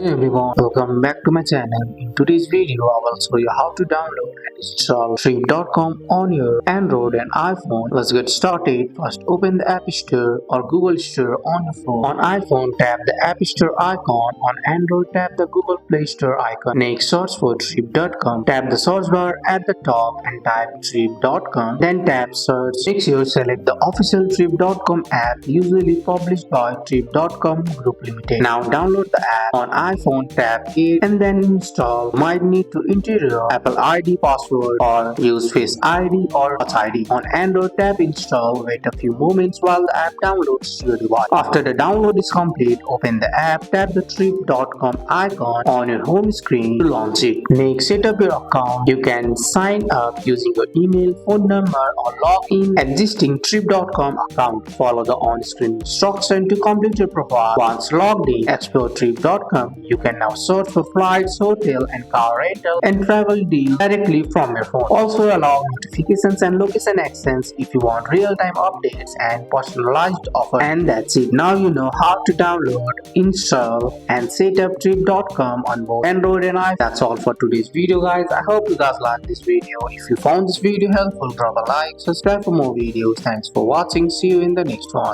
Hey everyone, welcome back to my channel. In today's video, I will show you how to download and install Trip.com on your Android and iPhone. Let's get started. First, open the App Store or Google Store on your phone. On iPhone, tap the App Store icon. On Android, tap the Google Play Store icon. Next, search for Trip.com. Tap the search bar at the top and type Trip.com. Then tap search. Make sure select the official Trip.com app, usually published by Trip.com Group Limited. Now download the app. On iPhone, tap it and then install. Might need to enter your Apple ID password or use Face ID or Touch ID. On Android, tap install. Wait a few moments while the app downloads to your device. After the download is complete, open the app, tap the Trip.com icon on your home screen to launch it. Next, set up your account. You can sign up using your email, phone number, or log in existing Trip.com account. Follow the on-screen instruction to complete your profile. Once logged in, explore Trip.com. You can now search for flights, hotel, and car rental and travel deals directly from your phone. Also allow notifications and location access if you want real-time updates and personalized offers. And that's it. Now you know how to download, install, and set up Trip.com on both Android and iPhone. That's all for today's video, guys. I hope you guys liked this video. If you found this video helpful, drop a like, subscribe for more videos. Thanks for watching. See you in the next one.